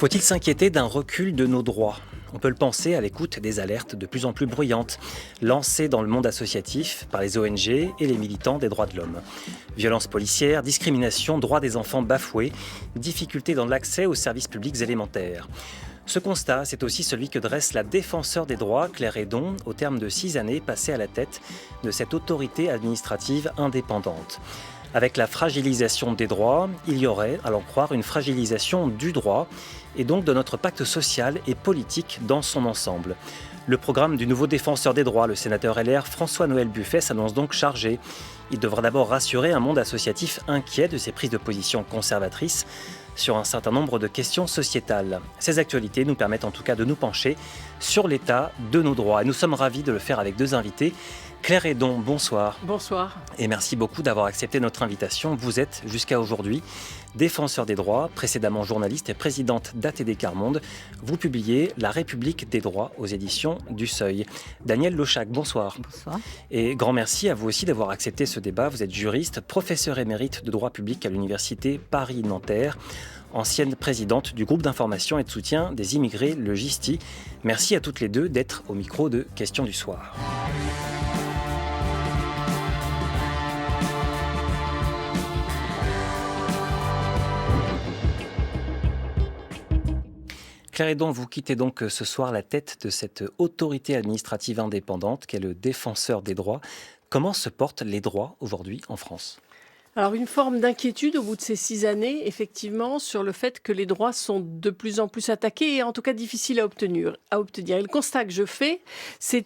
Faut-il s'inquiéter d'un recul de nos droits ? On peut le penser à l'écoute des alertes de plus en plus bruyantes, lancées dans le monde associatif par les ONG et les militants des droits de l'homme. Violences policières, discrimination, droits des enfants bafoués, difficultés dans l'accès aux services publics élémentaires. Ce constat, c'est aussi celui que dresse la défenseure des droits, Claire Hédon, au terme de 6 années passées à la tête de cette autorité administrative indépendante. Avec la fragilisation des droits, il y aurait, à l'en croire, une fragilisation du droit et donc de notre pacte social et politique dans son ensemble. Le programme du nouveau défenseur des droits, le sénateur LR François-Noël Buffet, s'annonce donc chargé. Il devra d'abord rassurer un monde associatif inquiet de ses prises de position conservatrices sur un certain nombre de questions sociétales. Ces actualités nous permettent en tout cas de nous pencher sur l'état de nos droits. Et nous sommes ravis de le faire avec 2 invités. Claire Hédon, bonsoir. Bonsoir. Et merci beaucoup d'avoir accepté notre invitation. Vous êtes, jusqu'à aujourd'hui, défenseur des droits, précédemment journaliste et présidente d'ATD Quart Monde. Vous publiez La République des droits aux éditions du Seuil. Daniel Lochac, bonsoir. Bonsoir. Et grand merci à vous aussi d'avoir accepté ce débat. Vous êtes juriste, professeur émérite de droit public à l'université Paris-Nanterre, ancienne présidente du groupe d'information et de soutien des immigrés, le GISTI. Merci à toutes les deux d'être au micro de Questions du soir. Claire Hédon, vous quittez donc ce soir la tête de cette autorité administrative indépendante qu'est le défenseur des droits. Comment se portent les droits aujourd'hui en France ? Alors, une forme d'inquiétude au bout de ces 6 années, effectivement, sur le fait que les droits sont de plus en plus attaqués et en tout cas difficiles à obtenir. Et le constat que je fais, c'est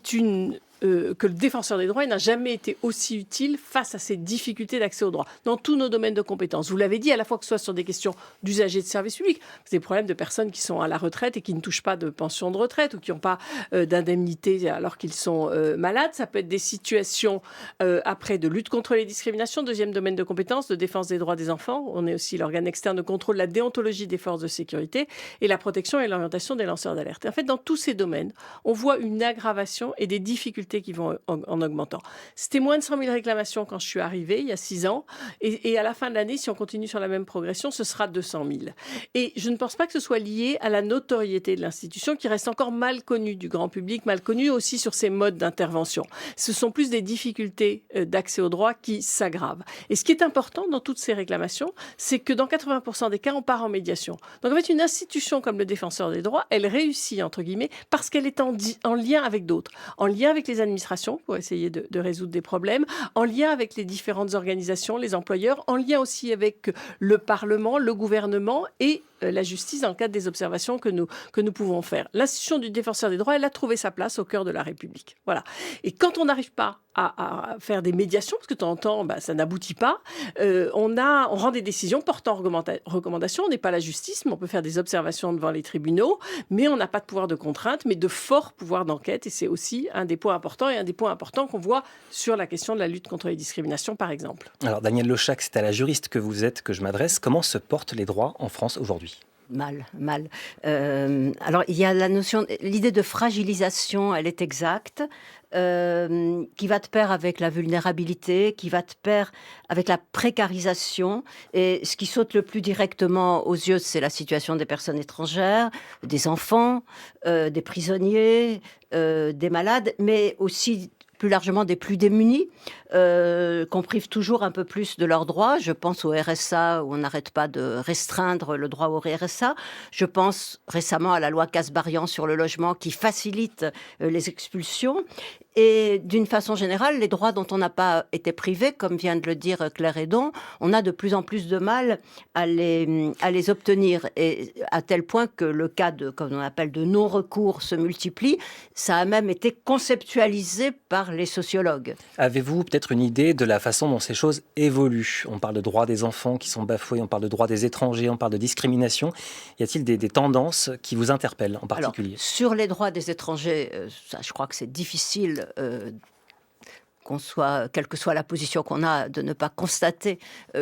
que le défenseur des droits n'a jamais été aussi utile face à ces difficultés d'accès aux droits, dans tous nos domaines de compétences. Vous l'avez dit, à la fois que ce soit sur des questions d'usagers de services publics, c'est des problèmes de personnes qui sont à la retraite et qui ne touchent pas de pension de retraite ou qui n'ont pas d'indemnité alors qu'ils sont malades. Ça peut être des situations après de lutte contre les discriminations, deuxième domaine de compétences, de défense des droits des enfants. On est aussi l'organe externe de contrôle de la déontologie des forces de sécurité et la protection et l'orientation des lanceurs d'alerte. Et en fait, dans tous ces domaines, on voit une aggravation et des difficultés qui vont en augmentant. C'était moins de 100 000 réclamations quand je suis arrivée, il y a 6 ans. Et à la fin de l'année, si on continue sur la même progression, ce sera 200 000. Et je ne pense pas que ce soit lié à la notoriété de l'institution qui reste encore mal connue du grand public, mal connue aussi sur ses modes d'intervention. Ce sont plus des difficultés d'accès aux droits qui s'aggravent. Et ce qui est important dans toutes ces réclamations, c'est que dans 80% des cas, on part en médiation. Donc en fait, une institution comme le défenseur des droits, elle réussit, entre guillemets, parce qu'elle est en lien avec d'autres, en lien avec les administrations pour essayer de résoudre des problèmes, en lien avec les différentes organisations, les employeurs, en lien aussi avec le Parlement, le gouvernement et la justice dans le cadre des observations que nous pouvons faire. L'institution du défenseur des droits, elle a trouvé sa place au cœur de la République. Voilà. Et quand on n'arrive pas à faire des médiations, parce que de temps en temps, ça n'aboutit pas, on rend des décisions portant recommandation. On n'est pas la justice, mais on peut faire des observations devant les tribunaux, mais on n'a pas de pouvoir de contrainte, mais de forts pouvoirs d'enquête. Et c'est aussi un des points importants et un des points importants qu'on voit sur la question de la lutte contre les discriminations, par exemple. Alors, Daniel Lochac, c'est à la juriste que vous êtes que je m'adresse. Comment se portent les droits en France aujourd'hui ? Mal. Alors, il y a l'idée de fragilisation, elle est exacte, qui va de pair avec la vulnérabilité, qui va de pair avec la précarisation. Et ce qui saute le plus directement aux yeux, c'est la situation des personnes étrangères, des enfants, des prisonniers, des malades, mais aussi plus largement des plus démunis, qu'on prive toujours un peu plus de leurs droits. Je pense au RSA, où on n'arrête pas de restreindre le droit au RSA. Je pense récemment à la loi Kasbarian sur le logement qui facilite les expulsions. Et d'une façon générale, les droits dont on n'a pas été privé, comme vient de le dire Claire Hédon, on a de plus en plus de mal à les obtenir. Et à tel point que le cas comme on appelle, de non-recours se multiplie. Ça a même été conceptualisé par les sociologues. Avez-vous peut-être une idée de la façon dont ces choses évoluent ? On parle de droits des enfants qui sont bafoués, on parle de droits des étrangers, on parle de discrimination. Y a-t-il des tendances qui vous interpellent en particulier ? Alors, sur les droits des étrangers, ça, je crois que c'est difficile quelle que soit la position qu'on a, de ne pas constater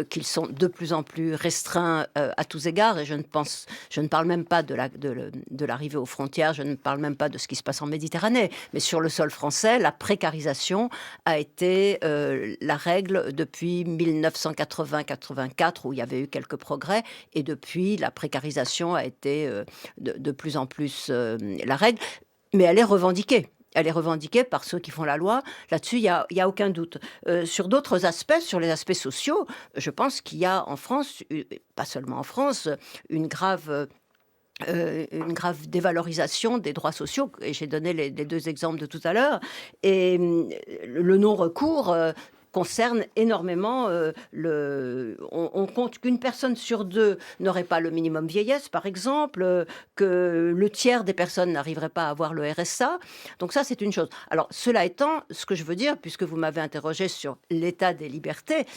qu'ils sont de plus en plus restreints à tous égards. Et je ne parle même pas de l'arrivée aux frontières, je ne parle même pas de ce qui se passe en Méditerranée. Mais sur le sol français, la précarisation a été la règle depuis 1980-84, où il y avait eu quelques progrès. Et depuis, la précarisation a été de plus en plus la règle. Mais elle est revendiquée. Elle est revendiquée par ceux qui font la loi. Là-dessus, il y a aucun doute. Sur d'autres aspects, sur les aspects sociaux, je pense qu'il y a en France, pas seulement en France, une grave dévalorisation des droits sociaux. Et j'ai donné les deux exemples de tout à l'heure. Et le non-recours concerne énormément on compte qu'une personne sur deux n'aurait pas le minimum vieillesse, par exemple, que le tiers des personnes n'arriverait pas à avoir le RSA. Donc ça, c'est une chose. Alors, cela étant, ce que je veux dire, puisque vous m'avez interrogé sur l'état des libertés,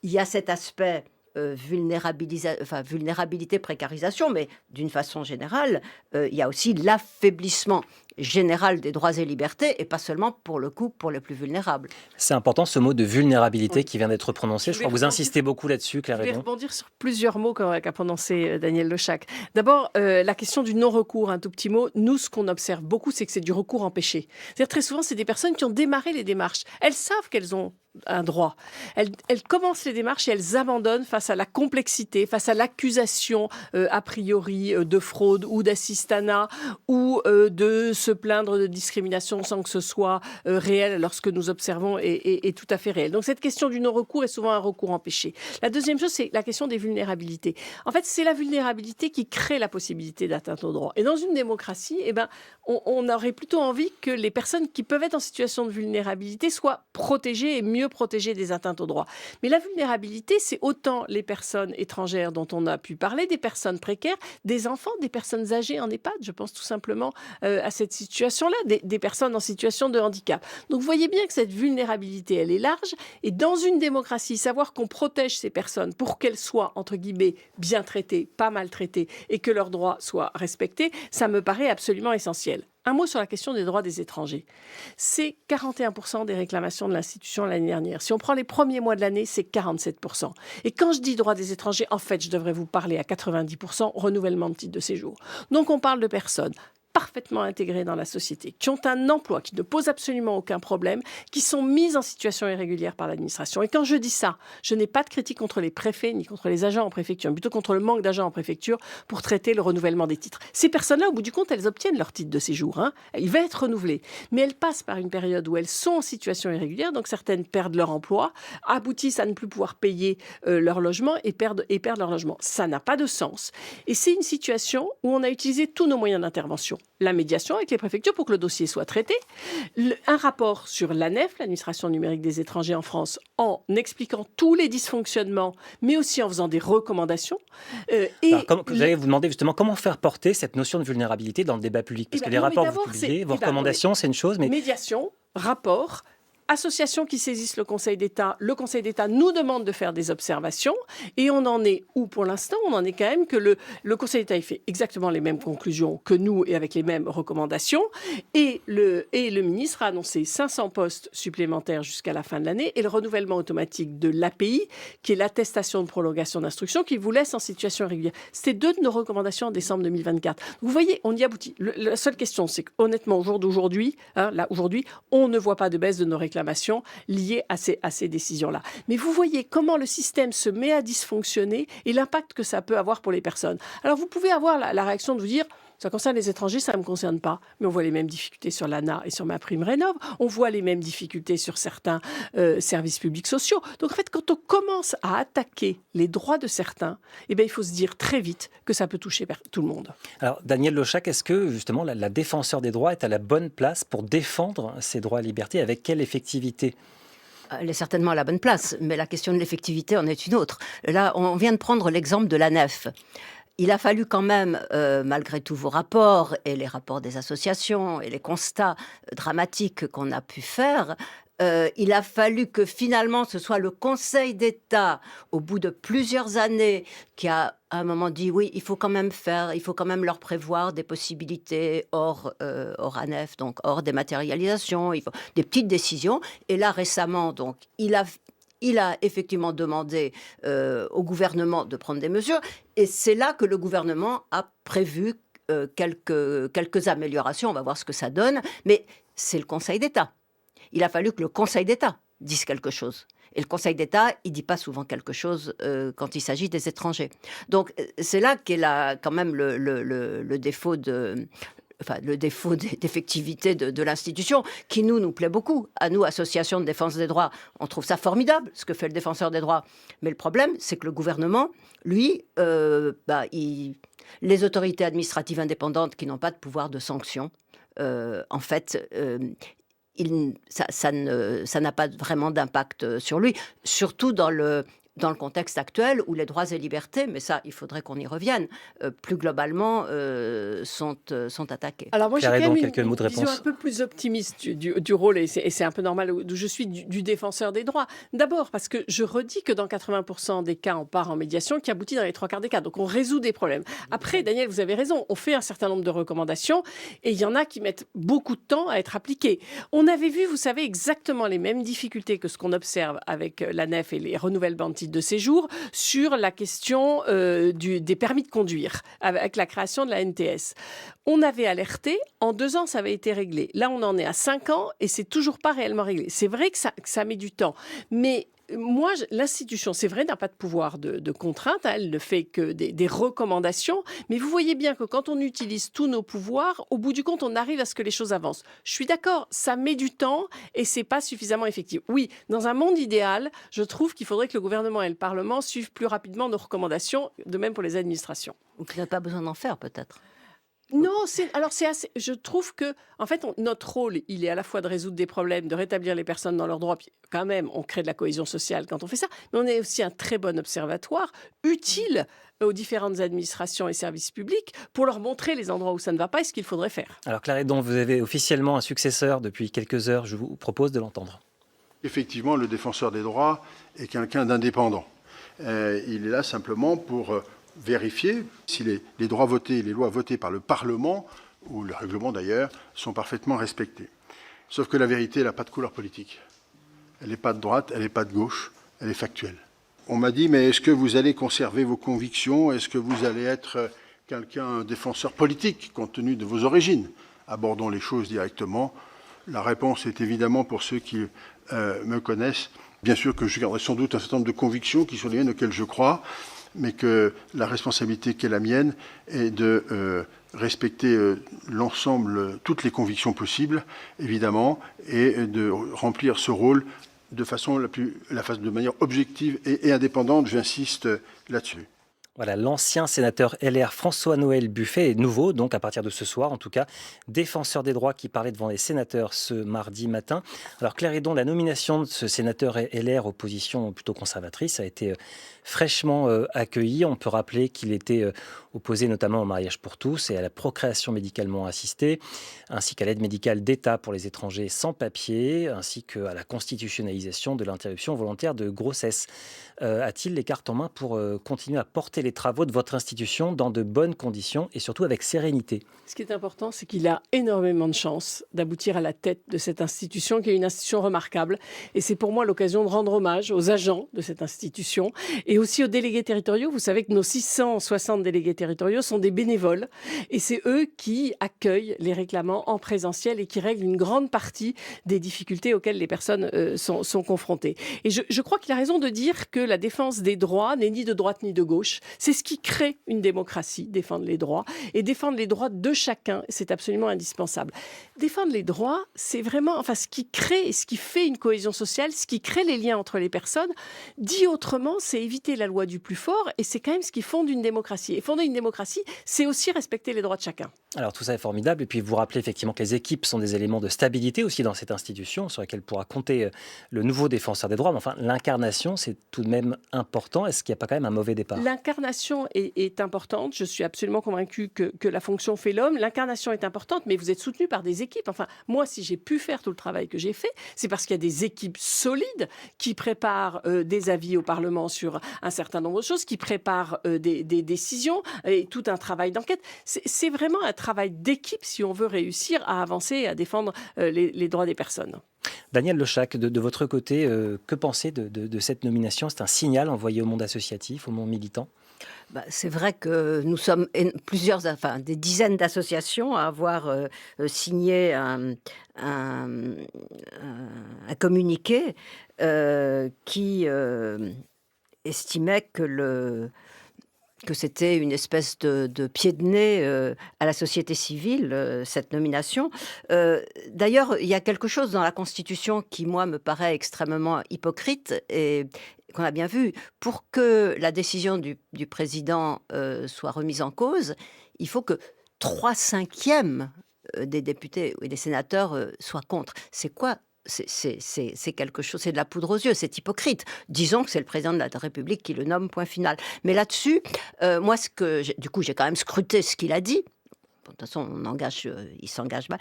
il y a cet aspect vulnérabilité, précarisation, mais d'une façon générale, il y a aussi l'affaiblissement général des droits et libertés, et pas seulement pour le coup pour les plus vulnérables. C'est important ce mot de vulnérabilité qui vient d'être prononcé. Je crois que vous insistez beaucoup là-dessus, Claire Hédon. Je vais rebondir sur plusieurs mots qu'a prononcé Daniel Lechac. D'abord, la question du non-recours, un tout petit mot. Nous, ce qu'on observe beaucoup, c'est que c'est du recours empêché. C'est-à-dire très souvent, c'est des personnes qui ont démarré les démarches. Elles savent qu'elles ont un droit. Elles commencent les démarches et elles abandonnent face à la complexité, face à l'accusation a priori de fraude ou d'assistanat ou de se plaindre de discrimination sans que ce soit réel, alors ce que nous observons est tout à fait réel. Donc cette question du non-recours est souvent un recours empêché. La deuxième chose, c'est la question des vulnérabilités. En fait, c'est la vulnérabilité qui crée la possibilité d'atteinte aux droits. Et dans une démocratie, on aurait plutôt envie que les personnes qui peuvent être en situation de vulnérabilité soient protégées et mieux protégées des atteintes aux droits. Mais la vulnérabilité, c'est autant les personnes étrangères dont on a pu parler, des personnes précaires, des enfants, des personnes âgées en EHPAD, je pense tout simplement à cette situation-là, des personnes en situation de handicap. Donc vous voyez bien que cette vulnérabilité, elle est large, et dans une démocratie, savoir qu'on protège ces personnes pour qu'elles soient, entre guillemets, bien traitées, pas maltraitées, et que leurs droits soient respectés, ça me paraît absolument essentiel. Un mot sur la question des droits des étrangers. C'est 41% des réclamations de l'institution l'année dernière. Si on prend les premiers mois de l'année, c'est 47%. Et quand je dis droits des étrangers, en fait, je devrais vous parler à 90% renouvellement de titre de séjour. Donc on parle de personnes parfaitement intégrées dans la société, qui ont un emploi, qui ne pose absolument aucun problème, qui sont mises en situation irrégulière par l'administration. Et quand je dis ça, je n'ai pas de critique contre les préfets ni contre les agents en préfecture, mais plutôt contre le manque d'agents en préfecture pour traiter le renouvellement des titres. Ces personnes-là, au bout du compte, elles obtiennent leur titre de séjour. Il va être renouvelé. Mais elles passent par une période où elles sont en situation irrégulière, donc certaines perdent leur emploi, aboutissent à ne plus pouvoir payer leur logement et perdent leur logement. Ça n'a pas de sens. Et c'est une situation où on a utilisé tous nos moyens d'intervention. La médiation avec les préfectures pour que le dossier soit traité, un rapport sur l'ANEF, l'administration numérique des étrangers en France, en expliquant tous les dysfonctionnements, mais aussi en faisant des recommandations. J'allais vous demander justement comment faire porter cette notion de vulnérabilité dans le débat public, parce que les rapports que vous publiez, vos recommandations, c'est une chose, mais... Médiation, rapport, associations qui saisissent le Conseil d'État nous demande de faire des observations, et on en est où pour l'instant? On en est quand même que le Conseil d'État il fait exactement les mêmes conclusions que nous et avec les mêmes recommandations, et le ministre a annoncé 500 postes supplémentaires jusqu'à la fin de l'année et le renouvellement automatique de l'API, qui est l'attestation de prolongation d'instruction, qui vous laisse en situation irrégulière. C'était 2 de nos recommandations en décembre 2024. Vous voyez, on y aboutit. La seule question, c'est qu'honnêtement, au jour d'aujourd'hui, aujourd'hui, on ne voit pas de baisse de nos réclamations liées à ces décisions-là. Mais vous voyez comment le système se met à dysfonctionner et l'impact que ça peut avoir pour les personnes. Alors vous pouvez avoir la réaction de vous dire ça concerne les étrangers, ça ne me concerne pas. Mais on voit les mêmes difficultés sur l'ANA et sur MaPrimeRénov'. On voit les mêmes difficultés sur certains services publics sociaux. Donc en fait, quand on commence à attaquer les droits de certains, il faut se dire très vite que ça peut toucher tout le monde. Alors Daniel Lechac, est-ce que justement la défenseur des droits est à la bonne place pour défendre ces droits et libertés? Avec quelle effectivité? Elle est certainement à la bonne place, mais la question de l'effectivité en est une autre. Là, on vient de prendre l'exemple de l'ANEF. Il a fallu quand même, malgré tous vos rapports et les rapports des associations et les constats dramatiques qu'on a pu faire, Il a fallu que finalement ce soit le Conseil d'État, au bout de plusieurs années, qui a à un moment dit oui, il faut quand même leur prévoir des possibilités hors ANEF, donc hors dématérialisation, des petites décisions. Et là récemment, donc, il a effectivement demandé au gouvernement de prendre des mesures, et c'est là que le gouvernement a prévu quelques améliorations. On va voir ce que ça donne, mais c'est le Conseil d'État. Il a fallu que le Conseil d'État dise quelque chose. Et le Conseil d'État, il ne dit pas souvent quelque chose quand il s'agit des étrangers. Donc c'est là qu'est quand même le défaut d'effectivité de l'institution, qui nous plaît beaucoup. À nous, Association de défense des droits, on trouve ça formidable, ce que fait le défenseur des droits. Mais le problème, c'est que le gouvernement, lui, les autorités administratives indépendantes qui n'ont pas de pouvoir de sanction, en fait, ça n'a pas vraiment d'impact sur lui, surtout dans le contexte actuel où les droits et libertés, mais ça, il faudrait qu'on y revienne, plus globalement, sont attaqués. Alors moi, j'ai quand même une vision un peu plus optimiste du rôle, et c'est un peu normal d'où je suis, du défenseur des droits. D'abord, parce que je redis que dans 80% des cas, on part en médiation qui aboutit dans les 3 quarts des cas. Donc on résout des problèmes. Après, Daniel, vous avez raison, on fait un certain nombre de recommandations, et il y en a qui mettent beaucoup de temps à être appliquées. On avait vu, vous savez, exactement les mêmes difficultés que ce qu'on observe avec l'ANEF et les renouvellements de titres de séjour sur la question des permis de conduire, avec la création de la NTS. On avait alerté, en 2 ans, ça avait été réglé. Là, on en est à 5 ans et c'est toujours pas réellement réglé. C'est vrai que ça met du temps, mais moi, l'institution, c'est vrai, n'a pas de pouvoir de contrainte. Elle ne fait que des recommandations. Mais vous voyez bien que quand on utilise tous nos pouvoirs, au bout du compte, on arrive à ce que les choses avancent. Je suis d'accord, ça met du temps et c'est pas suffisamment effectif. Oui, dans un monde idéal, je trouve qu'il faudrait que le gouvernement et le Parlement suivent plus rapidement nos recommandations, de même pour les administrations. Ou qu'il n'y a pas besoin d'en faire, peut-être. Non, c'est assez. Je trouve que, en fait, notre rôle, il est à la fois de résoudre des problèmes, de rétablir les personnes dans leurs droits. Puis, quand même, on crée de la cohésion sociale quand on fait ça. Mais on est aussi un très bon observatoire, utile aux différentes administrations et services publics pour leur montrer les endroits où ça ne va pas et ce qu'il faudrait faire. Alors Claire Hédon, vous avez officiellement un successeur depuis quelques heures. Je vous propose de l'entendre. Effectivement, le défenseur des droits est quelqu'un d'indépendant. Il est là simplement pour vérifier si les droits votés, les lois votées par le Parlement, ou le règlement d'ailleurs, sont parfaitement respectés. Sauf que la vérité, elle n'a pas de couleur politique. Elle n'est pas de droite, elle n'est pas de gauche, elle est factuelle. On m'a dit, mais est-ce que vous allez conserver vos convictions? Est-ce que vous allez être un défenseur politique, compte tenu de vos origines? Abordons les choses directement. La réponse est évidemment, pour ceux qui me connaissent, bien sûr que je garderai sans doute un certain nombre de convictions qui sont les miennes, auxquelles je crois, mais que la responsabilité qui est la mienne est de respecter l'ensemble, toutes les convictions possibles, évidemment, et de remplir ce rôle de manière objective et indépendante. J'insiste là-dessus. Voilà, l'ancien sénateur LR François-Noël Buffet est nouveau, donc à partir de ce soir en tout cas, défenseur des droits qui parlait devant les sénateurs ce mardi matin. Alors Claire Hédon, la nomination de ce sénateur LR, opposition plutôt conservatrice, a été fraîchement accueillie. On peut rappeler qu'il était opposé notamment au mariage pour tous et à la procréation médicalement assistée, ainsi qu'à l'aide médicale d'État pour les étrangers sans papier, ainsi qu'à la constitutionnalisation de l'interruption volontaire de grossesse. A-t-il les cartes en main pour continuer à porter les travaux de votre institution dans de bonnes conditions et surtout avec sérénité? Ce qui est important, c'est qu'il a énormément de chance d'aboutir à la tête de cette institution, qui est une institution remarquable. Et c'est pour moi l'occasion de rendre hommage aux agents de cette institution et aussi aux délégués territoriaux. Vous savez que nos 660 délégués territoriaux sont des bénévoles et c'est eux qui accueillent les réclamants en présentiel et qui règlent une grande partie des difficultés auxquelles les personnes sont confrontées. Et je crois qu'il a raison de dire que la défense des droits n'est ni de droite ni de gauche. C'est ce qui crée une démocratie, défendre les droits. Et défendre les droits de chacun, c'est absolument indispensable. Défendre les droits, c'est vraiment ce qui crée et ce qui fait une cohésion sociale, ce qui crée les liens entre les personnes. Dit autrement, c'est éviter la loi du plus fort et c'est quand même ce qui fonde une démocratie. Et fonder une démocratie, c'est aussi respecter les droits de chacun. Alors tout ça est formidable. Et puis vous rappelez effectivement que les équipes sont des éléments de stabilité aussi dans cette institution sur laquelle pourra compter le nouveau défenseur des droits. Mais enfin, l'incarnation, c'est tout de même important. Est-ce qu'il n'y a pas quand même un mauvais départ? l'incarnation est importante. Je suis absolument convaincue que la fonction fait l'homme. L'incarnation est importante, mais vous êtes soutenu par des équipes. Enfin, moi, si j'ai pu faire tout le travail que j'ai fait, c'est parce qu'il y a des équipes solides qui préparent des avis au Parlement sur un certain nombre de choses, qui préparent des décisions et tout un travail d'enquête. C'est vraiment un travail d'équipe si on veut réussir à avancer et à défendre les droits des personnes. Daniel Lechac, de votre côté, que pensez de cette nomination? C'est un signal envoyé au monde associatif, au monde militant? C'est vrai que nous sommes des dizaines d'associations à avoir signé un communiqué qui estimait que c'était une espèce de pied de nez à la société civile, cette nomination. D'ailleurs, il y a quelque chose dans la Constitution qui, moi, me paraît extrêmement hypocrite et qu'on a bien vu. Pour que la décision du président soit remise en cause, il faut que 3/5 des députés et des sénateurs soient contre. C'est quoi ? C'est quelque chose, c'est de la poudre aux yeux, c'est hypocrite. Disons que c'est le président de la République qui le nomme, point final. Mais là-dessus, moi, j'ai quand même scruté ce qu'il a dit. Bon, de toute façon, il s'engage mal.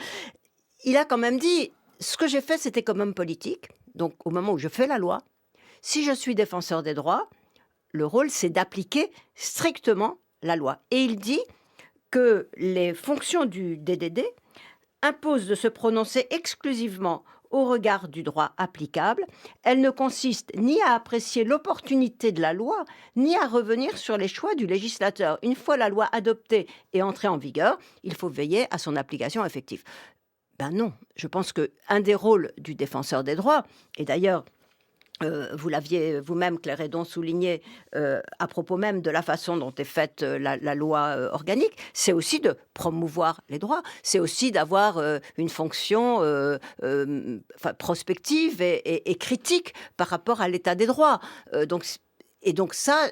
Il a quand même dit, ce que j'ai fait, c'était comme homme politique. Donc, au moment où je fais la loi, si je suis défenseur des droits, le rôle, c'est d'appliquer strictement la loi. Et il dit que les fonctions du DDD imposent de se prononcer exclusivement au regard du droit applicable. Elle ne consiste ni à apprécier l'opportunité de la loi, ni à revenir sur les choix du législateur. Une fois la loi adoptée et entrée en vigueur, il faut veiller à son application effective. Non, je pense qu'un des rôles du défenseur des droits, et d'ailleurs, vous l'aviez vous-même, Claire Hédon, souligné à propos même de la façon dont est faite la loi organique, c'est aussi de promouvoir les droits, c'est aussi d'avoir une fonction prospective et critique par rapport à l'état des droits. Donc ça...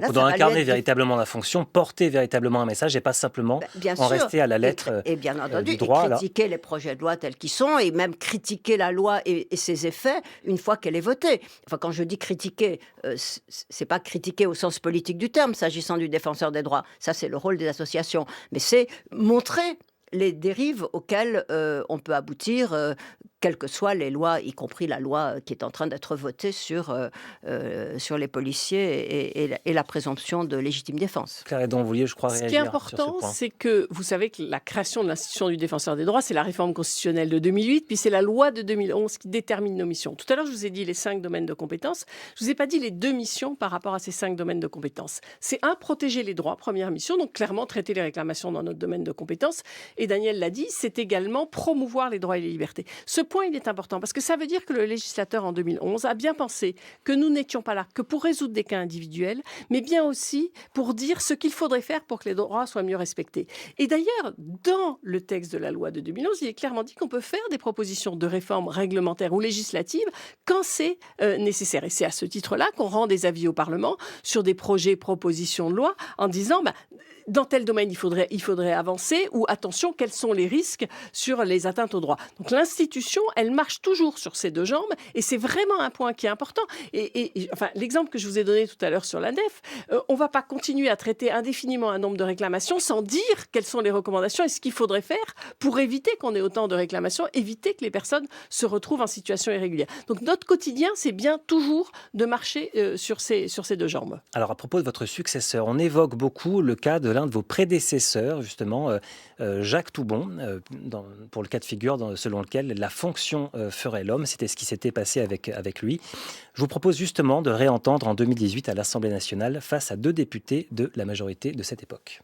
On doit incarner véritablement la fonction, porter véritablement un message et pas simplement rester à la lettre et bien entendu, du droit. Et critiquer les projets de loi tels qu'ils sont et même critiquer la loi et ses effets une fois qu'elle est votée. Enfin, quand je dis critiquer, c'est pas critiquer au sens politique du terme, s'agissant du défenseur des droits. Ça, c'est le rôle des associations. Mais c'est montrer les dérives auxquelles on peut aboutir, quelles que soient les lois, y compris la loi qui est en train d'être votée sur les policiers et la présomption de légitime défense. Claire Hédon, vous vouliez, je crois, réagir sur ce point. Ce qui est important, c'est que vous savez que la création de l'institution du défenseur des droits, c'est la réforme constitutionnelle de 2008, puis c'est la loi de 2011 qui détermine nos missions. Tout à l'heure, je vous ai dit les 5 domaines de compétences. Je vous ai pas dit les 2 missions par rapport à ces 5 domaines de compétences. C'est protéger les droits, première mission, donc clairement traiter les réclamations dans notre domaine de compétences. Et Daniel l'a dit, c'est également promouvoir les droits et les libertés. Ce point, il est important parce que ça veut dire que le législateur en 2011 a bien pensé que nous n'étions pas là que pour résoudre des cas individuels, mais bien aussi pour dire ce qu'il faudrait faire pour que les droits soient mieux respectés. Et d'ailleurs, dans le texte de la loi de 2011, il est clairement dit qu'on peut faire des propositions de réforme réglementaire ou législative quand c'est nécessaire. Et c'est à ce titre-là qu'on rend des avis au Parlement sur des projets, propositions de loi en disant dans tel domaine, il faudrait avancer, ou attention, quels sont les risques sur les atteintes aux droits. Donc l'institution, elle marche toujours sur ses 2 jambes, et c'est vraiment un point qui est important. Enfin, l'exemple que je vous ai donné tout à l'heure sur la NEF, on ne va pas continuer à traiter indéfiniment un nombre de réclamations sans dire quelles sont les recommandations et ce qu'il faudrait faire pour éviter qu'on ait autant de réclamations, éviter que les personnes se retrouvent en situation irrégulière. Donc notre quotidien, c'est bien toujours de marcher sur ces 2 jambes. Alors à propos de votre successeur, on évoque beaucoup le cas de l'un de vos prédécesseurs, justement, Jacques Toubon, pour le cas de figure selon lequel la fonction ferait l'homme. C'était ce qui s'était passé avec lui. Je vous propose justement de réentendre en 2018 à l'Assemblée nationale face à 2 députés de la majorité de cette époque.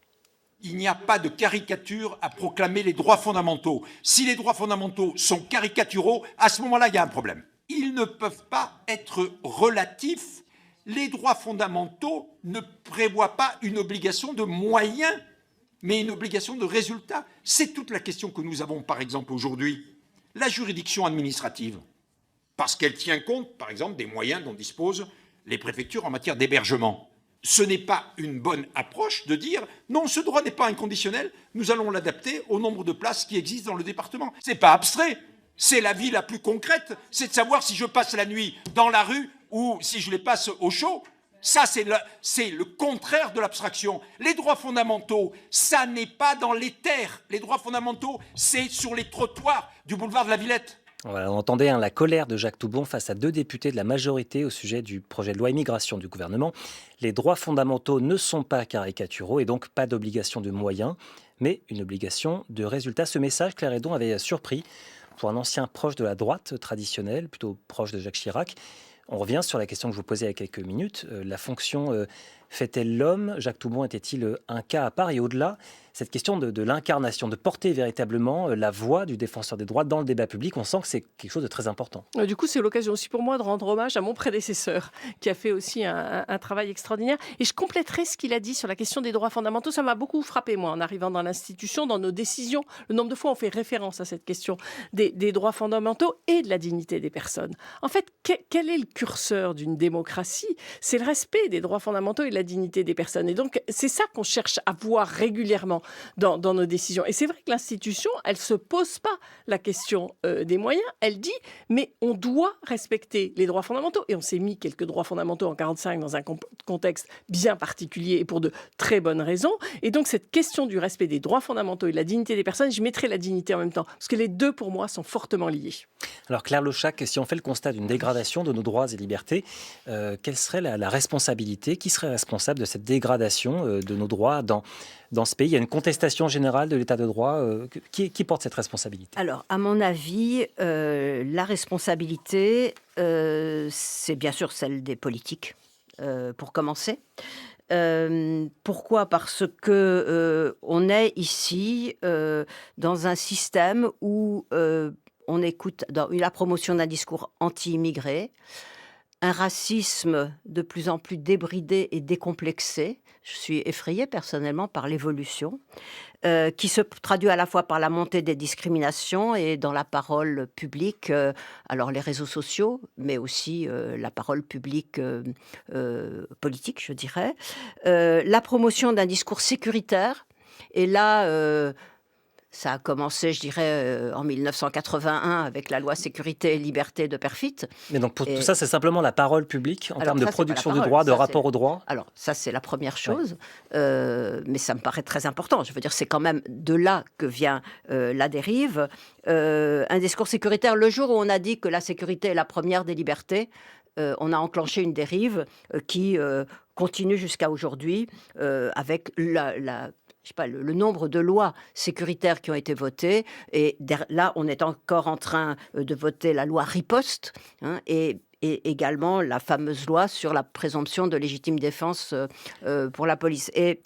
Il n'y a pas de caricature à proclamer les droits fondamentaux. Si les droits fondamentaux sont caricaturaux, à ce moment-là, il y a un problème. Ils ne peuvent pas être relatifs. Les droits fondamentaux ne prévoient pas une obligation de moyens, mais une obligation de résultat. C'est toute la question que nous avons, par exemple, aujourd'hui. La juridiction administrative, parce qu'elle tient compte, par exemple, des moyens dont disposent les préfectures en matière d'hébergement. Ce n'est pas une bonne approche de dire « non, ce droit n'est pas inconditionnel, nous allons l'adapter au nombre de places qui existent dans le département ». Ce n'est pas abstrait, c'est la vie la plus concrète, c'est de savoir si je passe la nuit dans la rue ou si je les passe au chaud. Ça, c'est le contraire de l'abstraction. Les droits fondamentaux, ça n'est pas dans les terres. Les droits fondamentaux, c'est sur les trottoirs du boulevard de la Villette. Voilà, on entendait la colère de Jacques Toubon face à 2 députés de la majorité au sujet du projet de loi immigration du gouvernement. Les droits fondamentaux ne sont pas caricaturaux et donc pas d'obligation de moyens, mais une obligation de résultats. Ce message, Claire Hédon, avait surpris pour un ancien proche de la droite traditionnelle, plutôt proche de Jacques Chirac. On revient sur la question que je vous posais il y a quelques minutes. La fonction fait-elle l'homme ? Jacques Toubon était-il un cas à part ? Et au-delà, cette question de l'incarnation, de porter véritablement la voix du défenseur des droits dans le débat public, on sent que c'est quelque chose de très important. Du coup, c'est l'occasion aussi pour moi de rendre hommage à mon prédécesseur, qui a fait aussi un travail extraordinaire. Et je compléterai ce qu'il a dit sur la question des droits fondamentaux. Ça m'a beaucoup frappé, moi, en arrivant dans l'institution, dans nos décisions. Le nombre de fois, on fait référence à cette question des droits fondamentaux et de la dignité des personnes. En fait, quel est le curseur d'une démocratie ? C'est le respect des droits fondamentaux et de la dignité des personnes. Et donc, c'est ça qu'on cherche à voir régulièrement dans nos décisions. Et c'est vrai que l'institution, elle ne se pose pas la question des moyens. Elle dit, mais on doit respecter les droits fondamentaux. Et on s'est mis quelques droits fondamentaux en 1945 dans un contexte bien particulier et pour de très bonnes raisons. Et donc, cette question du respect des droits fondamentaux et de la dignité des personnes, je mettrai la dignité en même temps. Parce que les deux, pour moi, sont fortement liés. Alors Claire Lochac, si on fait le constat d'une dégradation de nos droits et libertés, quelle serait la responsabilité ? Qui serait responsable de cette dégradation de nos droits dans ce pays ? Il y a une contestation générale de l'état de droit. Qui porte cette responsabilité ? Alors, à mon avis, la responsabilité, c'est bien sûr celle des politiques, pour commencer. Pourquoi ? Parce que on est ici dans un système où on écoute dans la promotion d'un discours anti-immigré, un racisme de plus en plus débridé et décomplexé. Je suis effrayée personnellement par l'évolution, qui se traduit à la fois par la montée des discriminations et dans la parole publique, alors les réseaux sociaux, mais aussi la parole publique politique, je dirais. La promotion d'un discours sécuritaire, et là... ça a commencé, je dirais, en 1981 avec la loi sécurité et liberté de Perfit. Mais donc pour tout ça, c'est simplement la parole publique en termes de production de droits, de rapport aux droits ? Alors ça, c'est la première chose, mais ça me paraît très important. Je veux dire, c'est quand même de là que vient la dérive. Un discours sécuritaire, le jour où on a dit que la sécurité est la première des libertés, on a enclenché une dérive qui continue jusqu'à aujourd'hui avec je sais pas, le nombre de lois sécuritaires qui ont été votées. Et là, on est encore en train de voter la loi Riposte, et également la fameuse loi sur la présomption de légitime défense pour la police. Et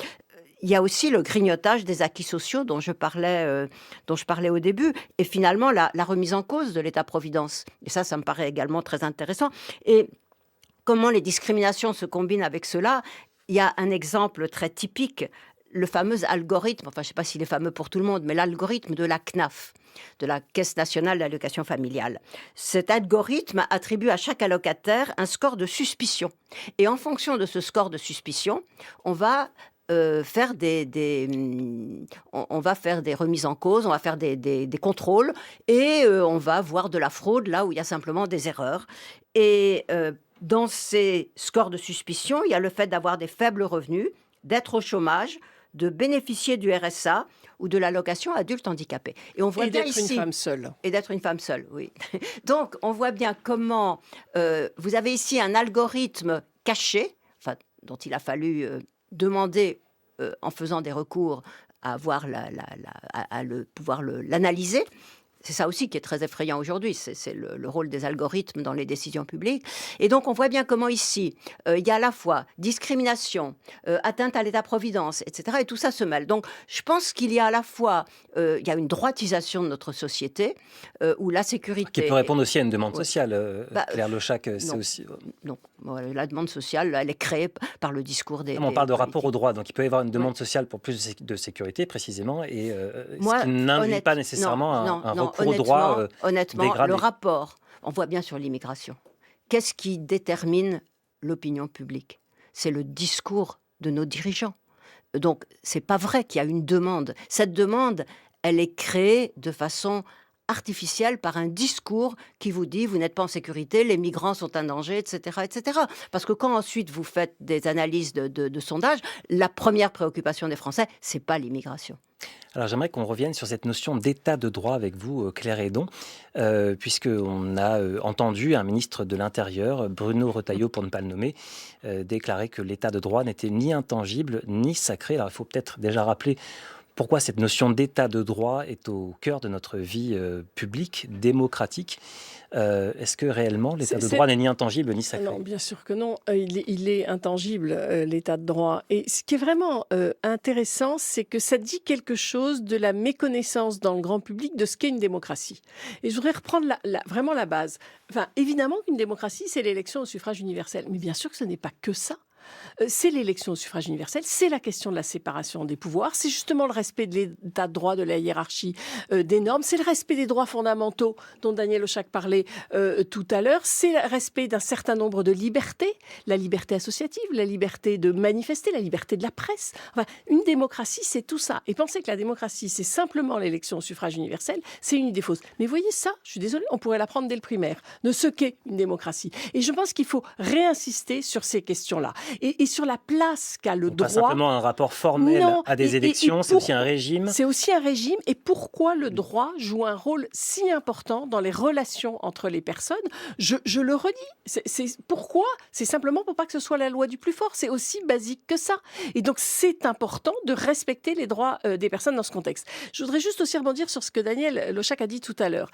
il y a aussi le grignotage des acquis sociaux dont je parlais au début, et finalement la remise en cause de l'État-providence. Et ça me paraît également très intéressant. Et comment les discriminations se combinent avec cela ? Il y a un exemple très typique, le fameux algorithme, enfin je ne sais pas s'il est fameux pour tout le monde, mais l'algorithme de la CNAF, de la Caisse nationale d'allocation familiale. Cet algorithme attribue à chaque allocataire un score de suspicion. Et en fonction de ce score de suspicion, on va faire des remises en cause, on va faire des contrôles, et on va voir de la fraude là où il y a simplement des erreurs. Et dans ces scores de suspicion, il y a le fait d'avoir des faibles revenus, d'être au chômage, de bénéficier du RSA ou de l'allocation adulte handicapé. Et on voit bien ici, une femme seule. Et d'être une femme seule, oui. Donc, on voit bien comment vous avez ici un algorithme caché, dont il a fallu demander, en faisant des recours, à avoir pouvoir l'analyser. C'est ça aussi qui est très effrayant aujourd'hui, c'est le rôle des algorithmes dans les décisions publiques. Et donc, on voit bien comment ici, il y a à la fois discrimination, atteinte à l'État-providence, etc. Et tout ça se mêle. Donc, je pense qu'il y a à la fois il y a une droitisation de notre société, où la sécurité... Qui peut répondre aussi à une demande sociale, Claire Lochac, c'est aussi... Non, la demande sociale, elle est créée par le discours des... On parle de rapport aux droits, donc il peut y avoir une demande sociale pour plus de sécurité, précisément, et ce qui n'invite pas nécessairement un recours aux droits honnêtement, dégradés. Le rapport, on voit bien sur l'immigration. Qu'est-ce qui détermine l'opinion publique ? C'est le discours de nos dirigeants. Donc, c'est pas vrai qu'il y a une demande. Cette demande, elle est créée de façon artificielle par un discours qui vous dit vous n'êtes pas en sécurité, les migrants sont un danger, etc., etc. Parce que quand ensuite vous faites des analyses de sondages, la première préoccupation des Français, c'est pas l'immigration. Alors j'aimerais qu'on revienne sur cette notion d'état de droit avec vous, Claire Hédon, puisqu'on a entendu un ministre de l'Intérieur, Bruno Retailleau pour ne pas le nommer, déclarer que l'état de droit n'était ni intangible ni sacré. Alors il faut peut-être déjà rappeler pourquoi cette notion d'état de droit est au cœur de notre vie publique, démocratique. Est-ce que réellement l'état de droit n'est ni intangible ni sacré ? Non, bien sûr que non. Il est intangible, l'état de droit. Et ce qui est vraiment intéressant, c'est que ça dit quelque chose de la méconnaissance dans le grand public de ce qu'est une démocratie. Et je voudrais reprendre vraiment la base. Enfin, évidemment qu'une démocratie, c'est l'élection au suffrage universel. Mais bien sûr que ce n'est pas que ça. C'est l'élection au suffrage universel, c'est la question de la séparation des pouvoirs, c'est justement le respect de l'état de droit, de la hiérarchie des normes, c'est le respect des droits fondamentaux dont Daniel Oschak parlait tout à l'heure, c'est le respect d'un certain nombre de libertés, la liberté associative, la liberté de manifester, la liberté de la presse. Enfin, une démocratie, c'est tout ça. Et penser que la démocratie, c'est simplement l'élection au suffrage universel, c'est une idée fausse. Mais voyez ça, je suis désolée, on pourrait l'apprendre dès le primaire, de ce qu'est une démocratie. Et je pense qu'il faut réinsister sur ces questions-là. Et sur la place qu'a le droit. Pas simplement un rapport formel à des élections, c'est aussi un régime. C'est aussi un régime. Et pourquoi le droit joue un rôle si important dans les relations entre les personnes ? Je le redis. Pourquoi ? C'est simplement pour pas que ce soit la loi du plus fort. C'est aussi basique que ça. Et donc, c'est important de respecter les droits des personnes dans ce contexte. Je voudrais juste aussi rebondir sur ce que Daniel Oschak a dit tout à l'heure.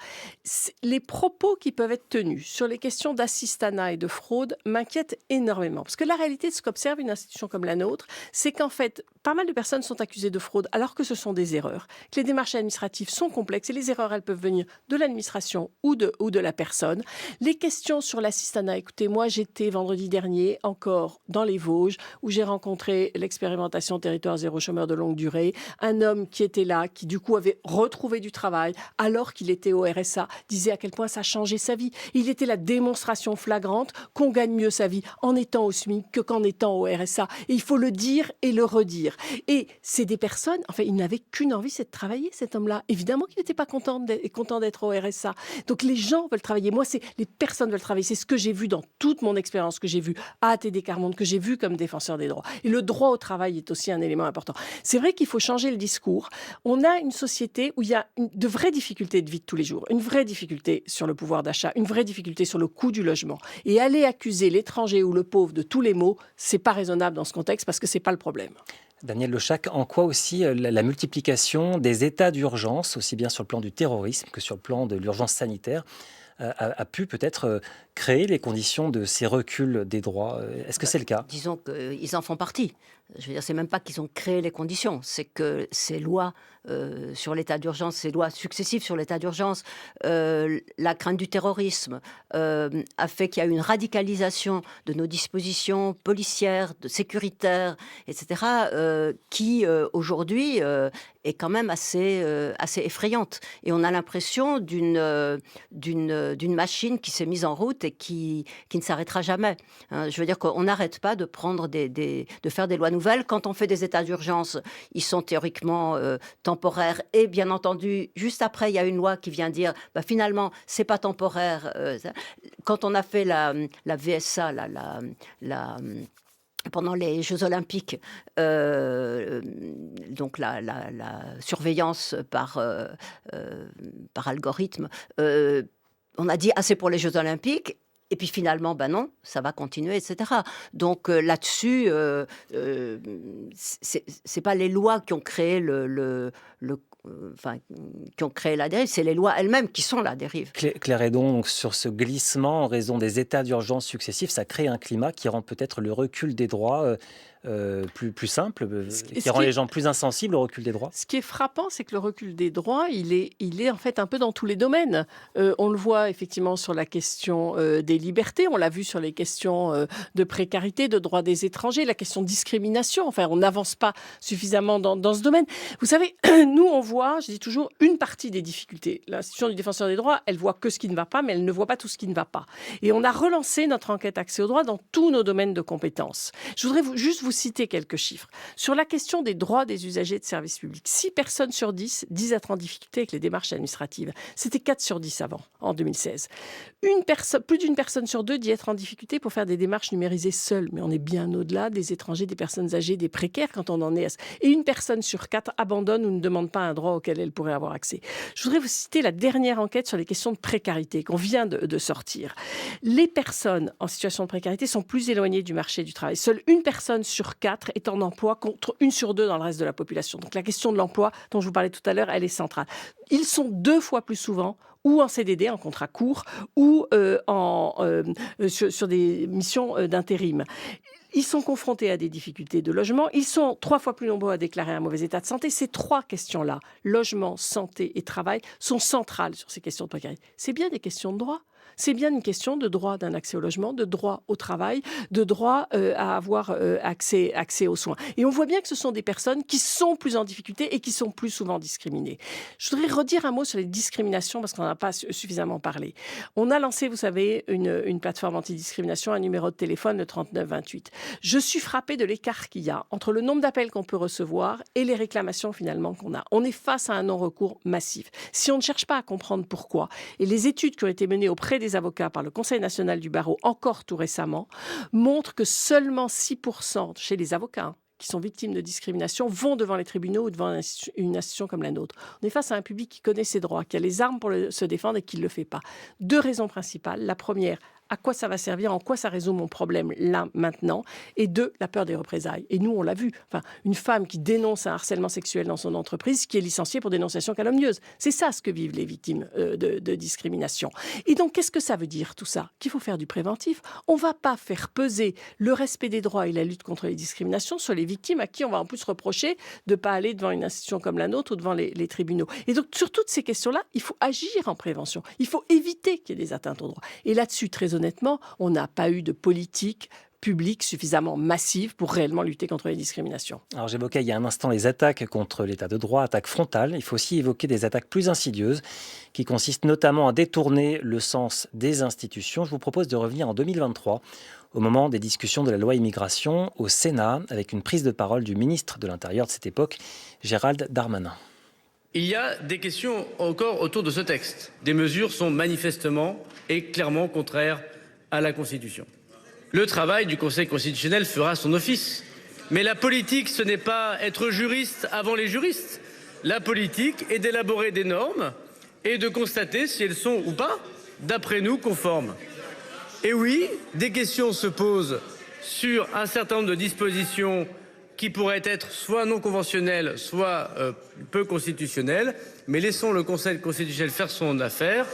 Les propos qui peuvent être tenus sur les questions d'assistanat et de fraude m'inquiètent énormément. Parce que la réalité de ce qu'observe une institution comme la nôtre, c'est qu'en fait, pas mal de personnes sont accusées de fraude alors que ce sont des erreurs, que les démarches administratives sont complexes et les erreurs, elles peuvent venir de l'administration ou de la personne. Les questions sur l'assistanat, écoutez, moi j'étais vendredi dernier encore dans les Vosges où j'ai rencontré l'expérimentation territoire zéro chômeur de longue durée, un homme qui était là, qui du coup avait retrouvé du travail alors qu'il était au RSA, disait à quel point ça a changé sa vie. Il était la démonstration flagrante qu'on gagne mieux sa vie en étant au SMIC que qu'en étant au RSA. Et il faut le dire et le redire. Et c'est des personnes, enfin, il n'avait qu'une envie, c'est de travailler, cet homme-là. Évidemment qu'il n'était pas content d'être au RSA. Donc les gens veulent travailler. Moi, les personnes veulent travailler. C'est ce que j'ai vu dans toute mon expérience, que j'ai vu à ATD Quart Monde, que j'ai vu comme défenseur des droits. Et le droit au travail est aussi un élément important. C'est vrai qu'il faut changer le discours. On a une société où il y a de vraies difficultés de vie de tous les jours, une vraie difficulté sur le pouvoir d'achat, une vraie difficulté sur le coût du logement. Et aller accuser l'étranger ou le pauvre de tous les maux, c'est pas raisonnable dans ce contexte parce que c'est pas le problème. Daniel Oschak, en quoi aussi la multiplication des états d'urgence, aussi bien sur le plan du terrorisme que sur le plan de l'urgence sanitaire, a pu peut-être créer les conditions de ces reculs des droits ? Est-ce que c'est le cas ? Disons qu'ils en font partie. Je veux dire, c'est même pas qu'ils ont créé les conditions, c'est que ces lois sur l'état d'urgence, ces lois successives sur l'état d'urgence, la crainte du terrorisme a fait qu'il y a eu une radicalisation de nos dispositions policières, sécuritaires, etc., qui aujourd'hui est quand même assez effrayante. Et on a l'impression d'une machine qui s'est mise en route et qui ne s'arrêtera jamais. Je veux dire qu'on n'arrête pas de prendre de faire des lois nouvelles. Quand on fait des états d'urgence, ils sont théoriquement temporaires. Et bien entendu, juste après, il y a une loi qui vient dire, finalement, c'est pas temporaire. Quand on a fait la VSA, pendant les Jeux Olympiques, donc la surveillance par algorithme, on a dit c'est pour les Jeux Olympiques. Et puis finalement, non, ça va continuer, etc. Donc là-dessus, c'est pas les lois qui ont créé qui ont créé la dérive, c'est les lois elles-mêmes qui sont la dérive. Claire Hédon, donc, sur ce glissement en raison des états d'urgence successifs, ça crée un climat qui rend peut-être le recul des droits plus simple, qui rend les gens plus insensibles au recul des droits. Ce qui est frappant, c'est que le recul des droits, il est en fait un peu dans tous les domaines. On le voit effectivement sur la question des libertés, on l'a vu sur les questions de précarité, de droits des étrangers, la question de discrimination. Enfin, on n'avance pas suffisamment dans ce domaine. Vous savez, nous, on voit, je dis toujours, une partie des difficultés. L'institution du défenseur des droits, elle voit que ce qui ne va pas, mais elle ne voit pas tout ce qui ne va pas. Et on a relancé notre enquête accès aux droits dans tous nos domaines de compétences. Je voudrais juste vous vous citer quelques chiffres. Sur la question des droits des usagers de services publics, 6 personnes sur 10 disent être en difficulté avec les démarches administratives. C'était 4 sur 10 avant, en 2016. Plus d'une personne sur 2 dit être en difficulté pour faire des démarches numérisées seule. Mais on est bien au-delà des étrangers, des personnes âgées, des précaires quand on en est. Et une personne sur 4 abandonne ou ne demande pas un droit auquel elle pourrait avoir accès. Je voudrais vous citer la dernière enquête sur les questions de précarité qu'on vient de sortir. Les personnes en situation de précarité sont plus éloignées du marché du travail. Seule une personne sur 4 est en emploi contre 1 sur 2 dans le reste de la population. Donc la question de l'emploi dont je vous parlais tout à l'heure, elle est centrale. Ils sont 2 fois plus souvent ou en CDD, en contrat court, ou sur des missions d'intérim. Ils sont confrontés à des difficultés de logement. Ils sont 3 fois plus nombreux à déclarer un mauvais état de santé. Ces 3 questions-là, logement, santé et travail, sont centrales sur ces questions de précarité. C'est bien des questions de droit. C'est bien une question de droit d'un accès au logement, de droit au travail, de droit à avoir accès aux soins. Et on voit bien que ce sont des personnes qui sont plus en difficulté et qui sont plus souvent discriminées. Je voudrais redire un mot sur les discriminations parce qu'on n'en a pas suffisamment parlé. On a lancé, vous savez, une plateforme antidiscrimination, un numéro de téléphone, le 3928. Je suis frappée de l'écart qu'il y a entre le nombre d'appels qu'on peut recevoir et les réclamations finalement qu'on a. On est face à un non-recours massif. Si on ne cherche pas à comprendre pourquoi, et les études qui ont été menées auprès des avocats par le Conseil national du barreau, encore tout récemment, montrent que seulement 6% chez les avocats qui sont victimes de discrimination vont devant les tribunaux ou devant une institution comme la nôtre. On est face à un public qui connaît ses droits, qui a les armes pour se défendre et qui ne le fait pas. 2 raisons principales. La première, à quoi ça va servir, en quoi ça résout mon problème là, maintenant, et 2, la peur des représailles. Et nous, on l'a vu. Enfin, une femme qui dénonce un harcèlement sexuel dans son entreprise, qui est licenciée pour dénonciation calomnieuse. C'est ça ce que vivent les victimes de discrimination. Et donc, qu'est-ce que ça veut dire, tout ça? Qu'il faut faire du préventif. On ne va pas faire peser le respect des droits et la lutte contre les discriminations sur les victimes à qui on va en plus reprocher de ne pas aller devant une institution comme la nôtre ou devant les tribunaux. Et donc, sur toutes ces questions-là, il faut agir en prévention. Il faut éviter qu'il y ait des atteintes aux droits. Et là-dessus, très honnêtement, on n'a pas eu de politique publique suffisamment massive pour réellement lutter contre les discriminations. Alors j'évoquais il y a un instant les attaques contre l'état de droit, attaques frontales. Il faut aussi évoquer des attaques plus insidieuses qui consistent notamment à détourner le sens des institutions. Je vous propose de revenir en 2023 au moment des discussions de la loi immigration au Sénat avec une prise de parole du ministre de l'Intérieur de cette époque, Gérald Darmanin. Il y a des questions encore autour de ce texte. Des mesures sont manifestement et clairement contraires à la Constitution. Le travail du Conseil constitutionnel fera son office. Mais la politique, ce n'est pas être juriste avant les juristes. La politique est d'élaborer des normes et de constater si elles sont ou pas, d'après nous, conformes. Et oui, des questions se posent sur un certain nombre de dispositions qui pourraient être soit non conventionnelles, soit peu constitutionnelles. Mais laissons le Conseil constitutionnel faire son affaire.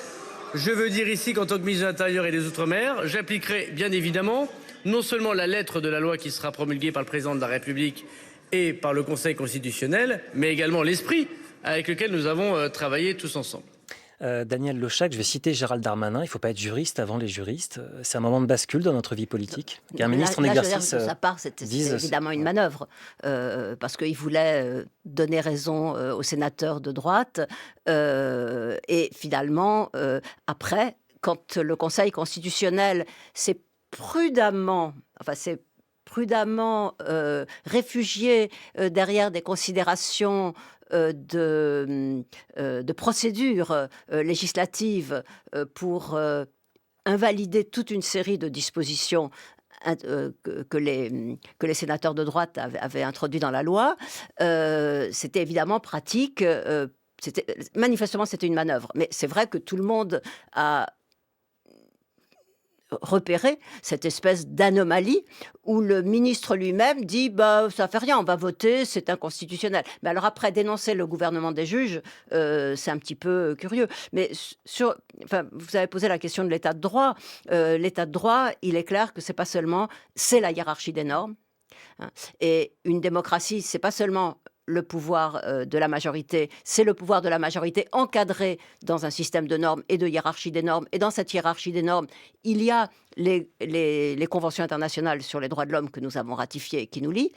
Je veux dire ici qu'en tant que ministre de l'Intérieur et des Outre-mer, j'appliquerai bien évidemment non seulement la lettre de la loi qui sera promulguée par le président de la République et par le Conseil constitutionnel, mais également l'esprit avec lequel nous avons travaillé tous ensemble. Daniel Lochac, je vais citer Gérald Darmanin, il ne faut pas être juriste avant les juristes. C'est un moment de bascule dans notre vie politique. Qu'un ministre en exercice de sa part, c'était évidemment une manœuvre, parce qu'il voulait donner raison aux sénateurs de droite. Et finalement, après, quand le Conseil constitutionnel s'est prudemment réfugié derrière des considérations de procédures législatives pour invalider toute une série de dispositions que les sénateurs de droite avaient introduites dans la loi, c'était évidemment pratique. Manifestement, c'était une manœuvre. Mais c'est vrai que tout le monde a repérer cette espèce d'anomalie où le ministre lui-même dit ça fait rien, on va voter, c'est inconstitutionnel. Mais alors après dénoncer le gouvernement des juges, c'est un petit peu curieux. Mais vous avez posé la question de l'état de droit. L'état de droit, il est clair que c'est la hiérarchie des normes. Hein. Et une démocratie, c'est pas seulement le pouvoir de la majorité, c'est le pouvoir de la majorité encadré dans un système de normes et de hiérarchie des normes. Et dans cette hiérarchie des normes, il y a les conventions internationales sur les droits de l'homme que nous avons ratifiées et qui nous lient.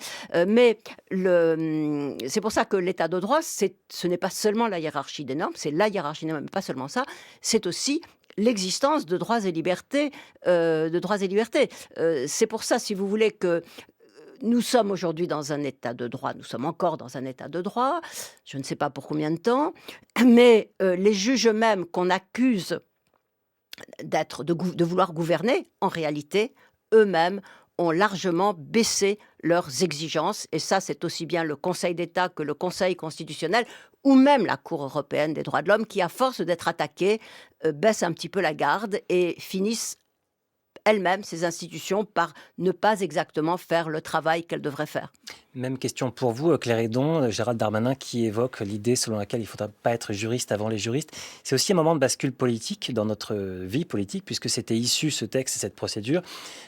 Mais c'est pour ça que l'état de droit, ce n'est pas seulement la hiérarchie des normes, c'est la hiérarchie des normes, mais pas seulement ça, c'est aussi l'existence de droits et libertés. C'est pour ça, si vous voulez, que nous sommes aujourd'hui dans un état de droit, nous sommes encore dans un état de droit, je ne sais pas pour combien de temps, mais les juges eux-mêmes qu'on accuse de vouloir gouverner, en réalité, eux-mêmes ont largement baissé leurs exigences. Et ça, c'est aussi bien le Conseil d'État que le Conseil constitutionnel, ou même la Cour européenne des droits de l'homme, qui, à force d'être attaquées, baissent un petit peu la garde et finissent elles-mêmes, ces institutions, par ne pas exactement faire le travail qu'elles devraient faire. Même question pour vous, Claire Hédon, Gérald Darmanin qui évoque l'idée selon laquelle il ne faudra pas être juriste avant les juristes. C'est aussi un moment de bascule politique dans notre vie politique, puisque c'était issu, ce texte et cette procédure,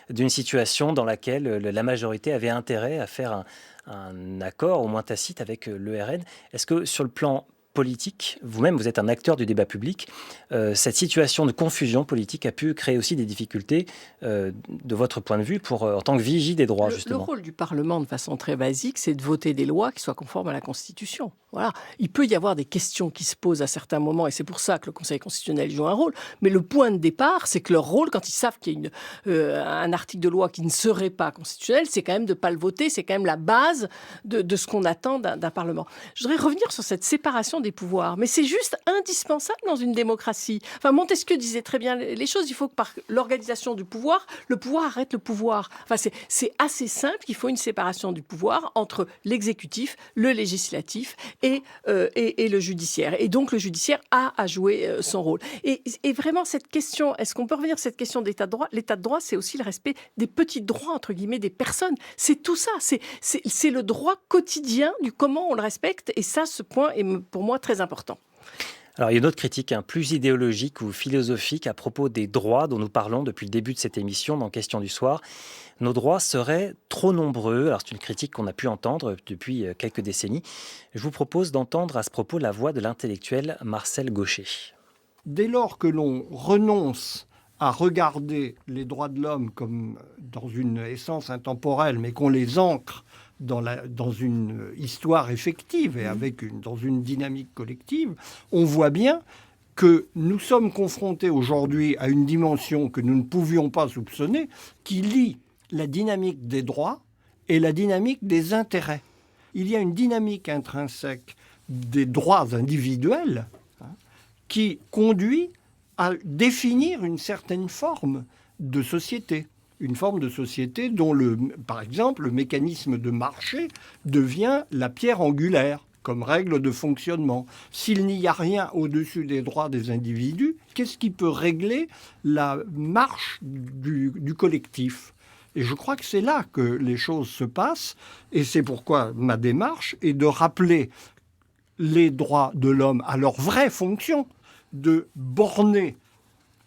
d'une situation dans laquelle la majorité avait intérêt à faire un accord, au moins tacite, avec le RN. Est-ce que sur le plan politique, vous-même, vous êtes un acteur du débat public, cette situation de confusion politique a pu créer aussi des difficultés de votre point de vue en tant que vigie des droits, justement. Le rôle du Parlement, de façon très basique, c'est de voter des lois qui soient conformes à la Constitution. Voilà. Il peut y avoir des questions qui se posent à certains moments, et c'est pour ça que le Conseil constitutionnel joue un rôle, mais le point de départ, c'est que leur rôle, quand ils savent qu'il y a un article de loi qui ne serait pas constitutionnel, c'est quand même de ne pas le voter, c'est quand même la base de ce qu'on attend d'un Parlement. Je voudrais revenir sur cette séparation des pouvoirs, mais c'est juste indispensable dans une démocratie. Enfin, Montesquieu disait très bien les choses, il faut que par l'organisation du pouvoir, le pouvoir arrête le pouvoir. Enfin, c'est assez simple qu'il faut une séparation du pouvoir entre l'exécutif, le législatif et le judiciaire. Et donc, le judiciaire a à jouer son rôle. Et vraiment, cette question, est-ce qu'on peut revenir à cette question d'état de droit ? L'état de droit, c'est aussi le respect des petits droits, entre guillemets, des personnes. C'est tout ça. C'est le droit quotidien du comment on le respecte. Et ça, ce point est pour moi très important. Alors, il y a une autre critique, plus idéologique ou philosophique à propos des droits dont nous parlons depuis le début de cette émission dans Question du soir. Nos droits seraient trop nombreux. Alors, c'est une critique qu'on a pu entendre depuis quelques décennies. Je vous propose d'entendre à ce propos la voix de l'intellectuel Marcel Gauchet. Dès lors que l'on renonce à regarder les droits de l'homme comme dans une essence intemporelle, mais qu'on les ancre dans une histoire effective et dans une dynamique collective, on voit bien que nous sommes confrontés aujourd'hui à une dimension que nous ne pouvions pas soupçonner, qui lie la dynamique des droits et la dynamique des intérêts. Il y a une dynamique intrinsèque des droits individuels qui conduit à définir une certaine forme de société. Une forme de société dont, par exemple, le mécanisme de marché devient la pierre angulaire comme règle de fonctionnement. S'il n'y a rien au-dessus des droits des individus, qu'est-ce qui peut régler la marche du collectif ? Et je crois que c'est là que les choses se passent, et c'est pourquoi ma démarche est de rappeler les droits de l'homme à leur vraie fonction, de borner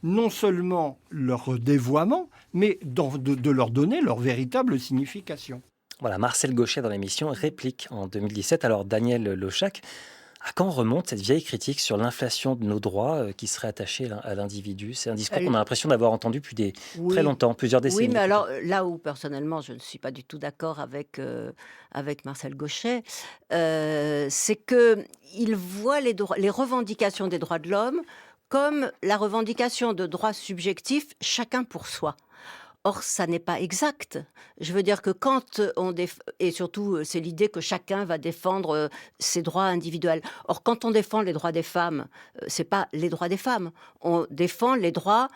non seulement leur dévoiement, mais de leur donner leur véritable signification. Voilà, Marcel Gauchet dans l'émission Réplique en 2017. Alors Daniel Lochac, à quand remonte cette vieille critique sur l'inflation de nos droits qui serait attachée à l'individu ? C'est un discours qu'on a l'impression d'avoir entendu depuis très longtemps, plusieurs décennies. Oui, mais alors là où personnellement je ne suis pas du tout d'accord avec Marcel Gauchet, c'est qu'il voit les revendications des droits de l'homme comme la revendication de droits subjectifs, chacun pour soi. Or, ça n'est pas exact. Je veux dire que quand et surtout, c'est l'idée que chacun va défendre ses droits individuels. Or, quand on défend les droits des femmes, c'est pas les droits des femmes. On défend les droits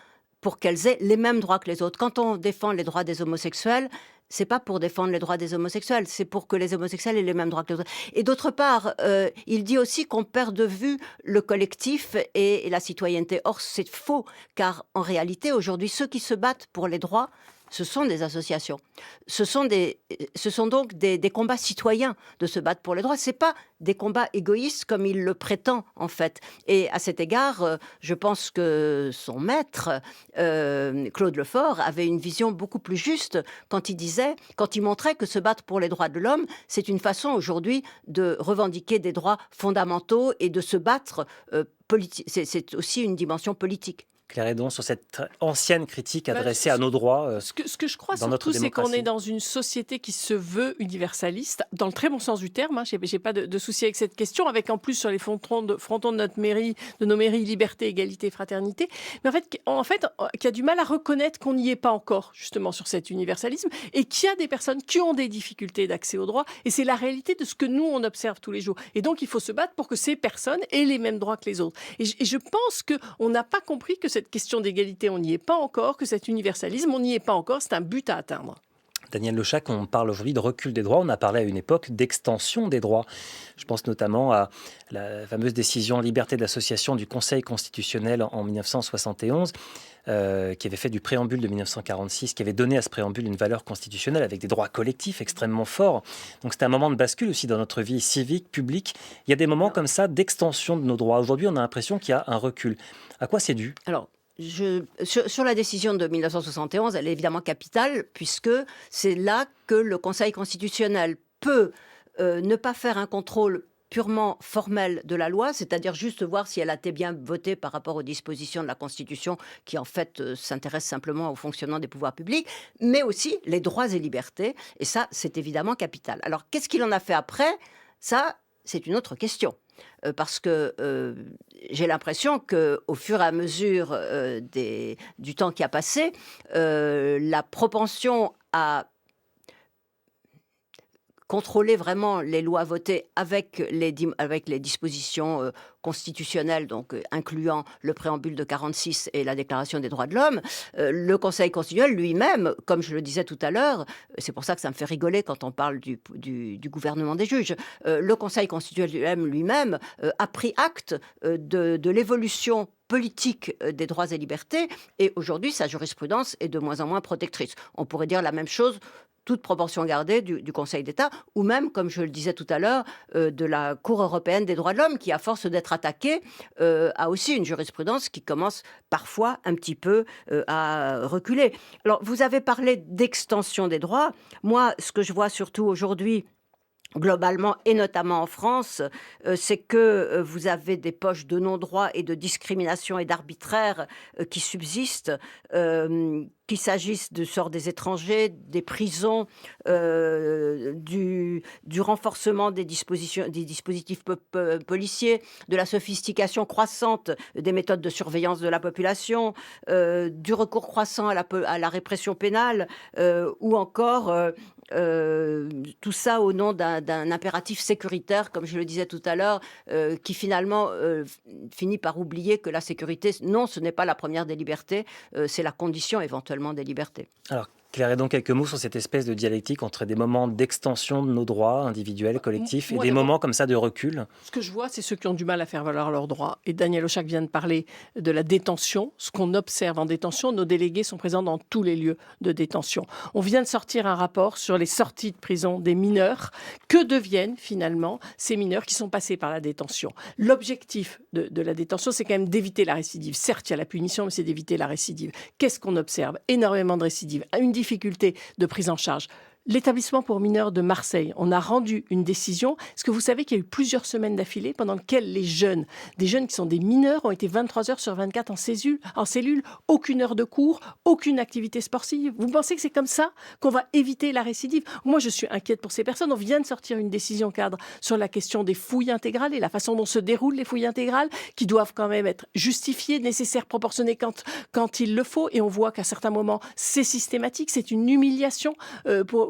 pour qu'elles aient les mêmes droits que les autres. Quand on défend les droits des homosexuels, c'est pas pour défendre les droits des homosexuels, c'est pour que les homosexuels aient les mêmes droits que les autres. Et d'autre part, il dit aussi qu'on perd de vue le collectif et la citoyenneté. Or, c'est faux, car en réalité, aujourd'hui, ceux qui se battent pour les droits, ce sont des associations. Ce sont donc des combats citoyens de se battre pour les droits. Ce n'est pas des combats égoïstes comme il le prétend, en fait. Et à cet égard, je pense que son maître, Claude Lefort, avait une vision beaucoup plus juste quand il montrait que se battre pour les droits de l'homme, c'est une façon aujourd'hui de revendiquer des droits fondamentaux et de se battre. C'est aussi une dimension politique. Claire Hédon, sur cette ancienne critique adressée à nos droits ce que je crois dans notre surtout, c'est qu'on démocratie. est dans une société qui se veut universaliste, dans le très bon sens du terme. J'ai pas de souci avec cette question, avec en plus sur les frontons de notre mairie, de nos mairies, liberté, égalité, fraternité. Mais en fait, qui a du mal à reconnaître qu'on n'y est pas encore, justement, sur cet universalisme, et qu'il y a des personnes qui ont des difficultés d'accès aux droits. Et c'est la réalité de ce que nous, on observe tous les jours. Et donc, il faut se battre pour que ces personnes aient les mêmes droits que les autres. Et je pense qu'on n'a pas compris que cette question d'égalité, on n'y est pas encore, que cet universalisme, on n'y est pas encore, c'est un but à atteindre. Daniel Lechac, on parle aujourd'hui de recul des droits, on a parlé à une époque d'extension des droits. Je pense notamment à la fameuse décision liberté d'association du Conseil constitutionnel en 1971, qui avait fait du préambule de 1946, qui avait donné à ce préambule une valeur constitutionnelle avec des droits collectifs extrêmement forts. Donc c'était un moment de bascule aussi dans notre vie civique, publique. Il y a des moments comme ça d'extension de nos droits. Aujourd'hui, on a l'impression qu'il y a un recul. À quoi c'est dû ? Alors, sur la décision de 1971, elle est évidemment capitale, puisque c'est là que le Conseil constitutionnel peut ne pas faire un contrôle purement formel de la loi, c'est-à-dire juste voir si elle a été bien votée par rapport aux dispositions de la Constitution, qui en fait s'intéresse simplement au fonctionnement des pouvoirs publics, mais aussi les droits et libertés, et ça, c'est évidemment capital. Alors, qu'est-ce qu'il en a fait après ? Ça, c'est une autre question. Parce que j'ai l'impression qu'au fur et à mesure du temps qui a passé, la propension à contrôler vraiment les lois votées avec les dispositions constitutionnelles, donc incluant le préambule de 46 et la Déclaration des droits de l'homme, le Conseil constitutionnel lui-même, comme je le disais tout à l'heure, c'est pour ça que ça me fait rigoler quand on parle du gouvernement des juges, le Conseil constitutionnel lui-même a pris acte de l'évolution politique des droits et libertés, et aujourd'hui sa jurisprudence est de moins en moins protectrice. On pourrait dire la même chose, toute proportion gardée, du Conseil d'État, ou même, comme je le disais tout à l'heure, de la Cour européenne des droits de l'homme, qui, à force d'être attaquée, a aussi une jurisprudence qui commence parfois un petit peu à reculer. Alors, vous avez parlé d'extension des droits. Moi, ce que je vois surtout aujourd'hui, globalement, et notamment en France, c'est que vous avez des poches de non-droit et de discrimination et d'arbitraire qui subsistent, qu'il s'agisse du sort des étrangers, des prisons, du renforcement des dispositifs policiers, de la sophistication croissante des méthodes de surveillance de la population, du recours croissant à la répression pénale, ou encore tout ça au nom d'un impératif sécuritaire, comme je le disais tout à l'heure, qui finalement finit par oublier que la sécurité, non, ce n'est pas la première des libertés, c'est la condition éventuellement des libertés. Alors, Claire Hédon, quelques mots sur cette espèce de dialectique entre des moments d'extension de nos droits individuels, collectifs, et des moments comme ça de recul. Ce que je vois, c'est ceux qui ont du mal à faire valoir leurs droits. Et Daniel Lechac vient de parler de la détention. Ce qu'on observe en détention, nos délégués sont présents dans tous les lieux de détention. On vient de sortir un rapport sur les sorties de prison des mineurs. Que deviennent finalement ces mineurs qui sont passés par la détention ? L'objectif de la détention, c'est quand même d'éviter la récidive. Certes, il y a la punition, mais c'est d'éviter la récidive. Qu'est-ce qu'on observe ? Énormément de récidives. Une difficulté de prise en charge. L'établissement pour mineurs de Marseille, on a rendu une décision. Est-ce que vous savez qu'il y a eu plusieurs semaines d'affilée pendant lesquelles des jeunes qui sont des mineurs, ont été 23 heures sur 24 en cellule, aucune heure de cours, aucune activité sportive. Vous pensez que c'est comme ça qu'on va éviter la récidive ? Moi, je suis inquiète pour ces personnes. On vient de sortir une décision cadre sur la question des fouilles intégrales et la façon dont se déroulent les fouilles intégrales, qui doivent quand même être justifiées, nécessaires, proportionnées quand il le faut. Et on voit qu'à certains moments, c'est systématique, c'est une humiliation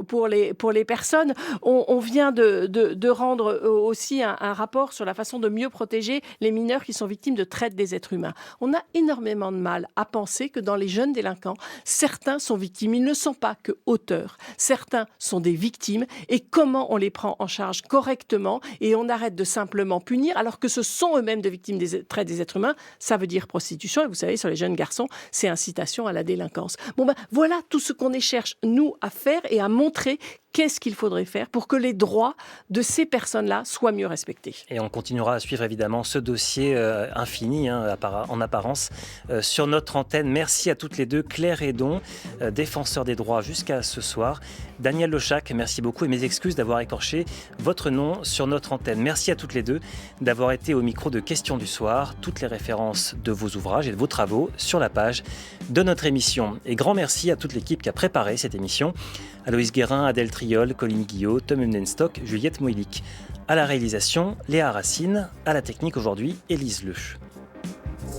pour les personnes. On vient de rendre aussi un rapport sur la façon de mieux protéger les mineurs qui sont victimes de traite des êtres humains. On a énormément de mal à penser que dans les jeunes délinquants, certains sont victimes. Ils ne sont pas que auteurs. Certains sont des victimes. Et comment on les prend en charge correctement et on arrête de simplement punir alors que ce sont eux-mêmes des victimes des traite des êtres humains, ça veut dire prostitution. Et vous savez, sur les jeunes garçons, c'est incitation à la délinquance. Voilà tout ce qu'on cherche, nous, à faire et à montrer qu'est-ce qu'il faudrait faire pour que les droits de ces personnes-là soient mieux respectés. Et on continuera à suivre évidemment ce dossier infini en apparence sur notre antenne. Merci à toutes les deux, Claire Hédon, défenseur des droits jusqu'à ce soir. Daniel Lochac, merci beaucoup et mes excuses d'avoir écorché votre nom sur notre antenne. Merci à toutes les deux d'avoir été au micro de Questions du soir. Toutes les références de vos ouvrages et de vos travaux sur la page de notre émission. Et grand merci à toute l'équipe qui a préparé cette émission. Aloïs Guérin, Adèle Triol, Colline Guillot, Tom Hundenstock, Juliette Moïlic. À la réalisation, Léa Racine. À la technique aujourd'hui, Élise Leuch.